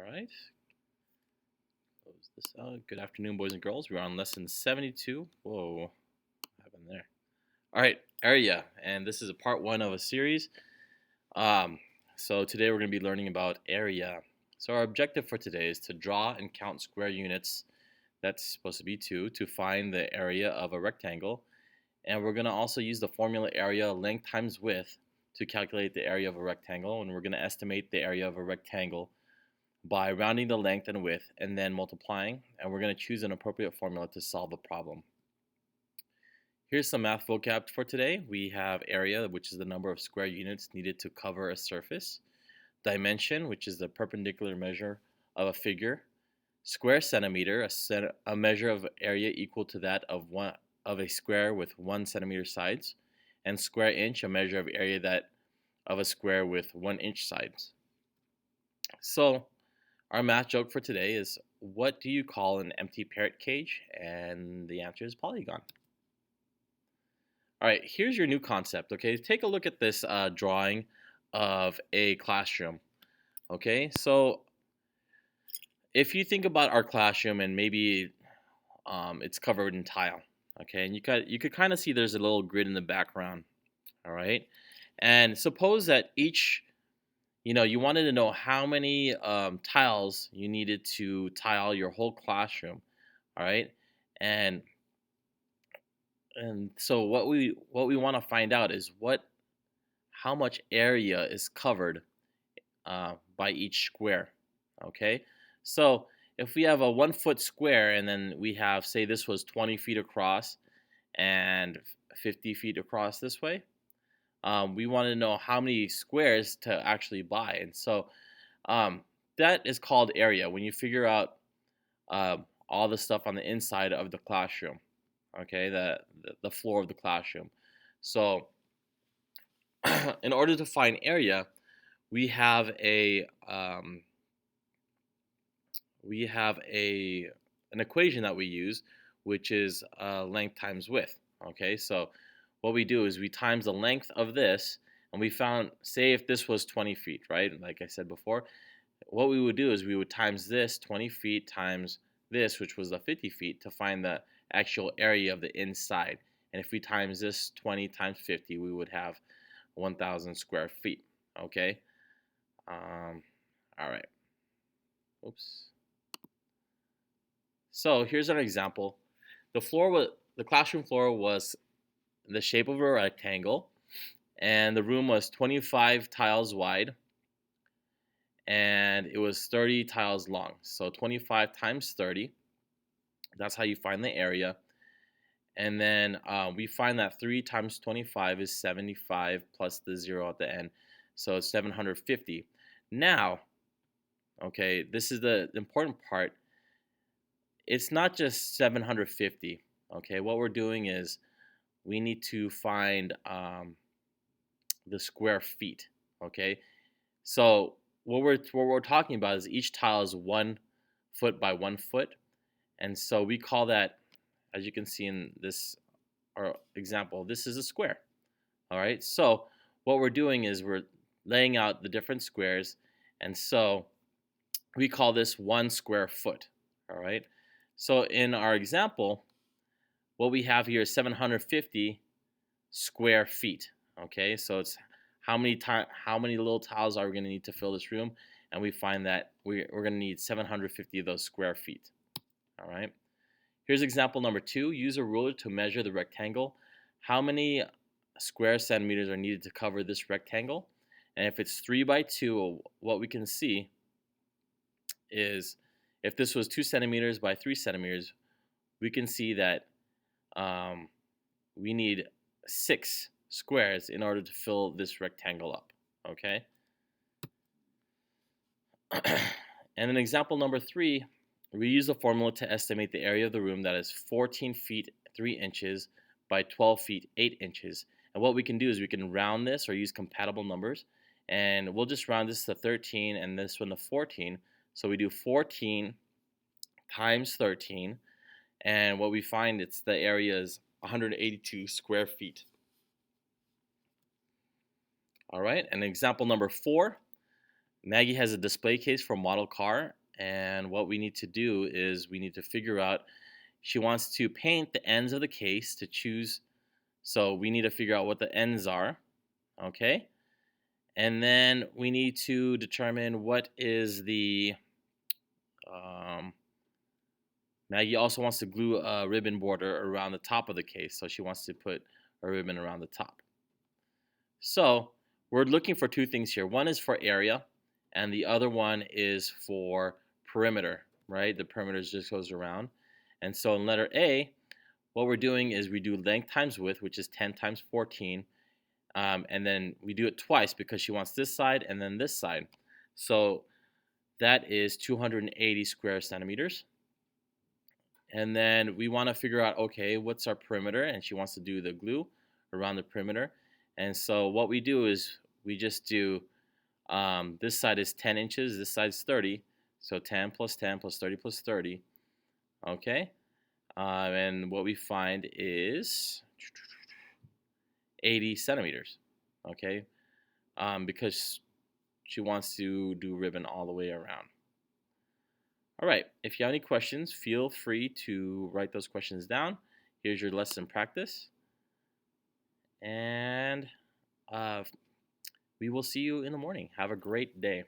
right. Close this out. Good afternoon, boys and girls. We're on lesson 72. Whoa, what happened there? All right, area. And this is a part one of a series. Um, so today we're going to be learning about area. So our objective for today is to draw and count square units. That's supposed to be 2 to find the area of a rectangle. And we're going to also use the formula area length times width to calculate the area of a rectangle. And we're going to estimate the area of a rectangle by rounding the length and width and then multiplying, and we're going to choose an appropriate formula to solve the problem. Here's some math vocab for today. We have area, which is the number of square units needed to cover a surface. Dimension, which is the perpendicular measure of a figure. Square centimeter, a measure of area equal to that of a square with 1 centimeter sides. And square inch, a measure of area of a square with 1 inch sides. So our math joke for today is, what do you call an empty parrot cage? And the answer is polygon. All right, here's your new concept, okay? Take a look at this drawing of a classroom, okay? So if you think about our classroom and maybe it's covered in tile, okay? And you could kind of see there's a little grid in the background, all right? And suppose that you wanted to know how many tiles you needed to tile your whole classroom, all right? And so what we want to find out is how much area is covered by each square, okay? So if we have a 1 foot square and then we have, say this was 20 feet across and 50 feet across this way, we want to know how many squares to actually buy. And so that is called area, when you figure out all the stuff on the inside of the classroom, okay, the floor of the classroom. So in order to find area, we have an equation that we use, which is length times width, okay? So what we do is we times the length of this, and we found, say if this was 20 feet, right? Like I said before, what we would do is we would times this 20 feet times this, which was the 50 feet, to find the actual area of the inside. And if we times this 20 times 50, we would have 1,000 square feet, okay? All right. Oops. So here's an example. The classroom floor was the shape of a rectangle, and the room was 25 tiles wide, and it was 30 tiles long. So 25 times 30, that's how you find the area. And then we find that 3 times 25 is 75 plus the 0 at the end. So it's 750. Now, okay, this is the important part. It's not just 750, okay? What we're doing is we need to find the square feet, okay? So what we're talking about is each tile is 1 foot by 1 foot, and so we call that, as you can see in this our example, this is a square. All right, so what we're doing is we're laying out the different squares, and so we call this 1 square foot. All right, so in our example, what we have here is 750 square feet. Okay, so it's how many little tiles are we going to need to fill this room, and we find that we're going to need 750 of those square feet. All right. Here's example number 2. Use a ruler to measure the rectangle. How many square centimeters are needed to cover this rectangle? And if it's 3 by 2, what we can see is if this was 2 centimeters by 3 centimeters, we can see that we need 6 squares in order to fill this rectangle up, okay? And in example number 3, we use the formula to estimate the area of the room that is 14 feet 3 inches by 12 feet 8 inches. And what we can do is we can round this or use compatible numbers. And we'll just round this to 13 and this one to 14. So we do 14 times 13. And what we find, it's the area is 182 square feet. All right, and example number 4. Maggie has a display case for model car, and what we need to do is we need to figure out, she wants to paint the ends of the case to choose, so we need to figure out what the ends are, okay? And then we need to determine what is the, um, Maggie also wants to glue a ribbon border around the top of the case, so she wants to put a ribbon around the top. So we're looking for two things here. One is for area, and the other one is for perimeter, right? The perimeter just goes around. And so in letter A, what we're doing is we do length times width, which is 10 times 14. And then we do it twice because she wants this side and then this side. So that is 280 square centimeters. And then we want to figure out, okay, what's our perimeter? And she wants to do the glue around the perimeter. And so what we do is we just do, this side is 10 inches, this side is 30. So 10 plus 10 plus 30 plus 30. Okay. And what we find is 80 centimeters. Okay. Because she wants to do ribbon all the way around. All right, if you have any questions, feel free to write those questions down. Here's your lesson practice. And we will see you in the morning. Have a great day.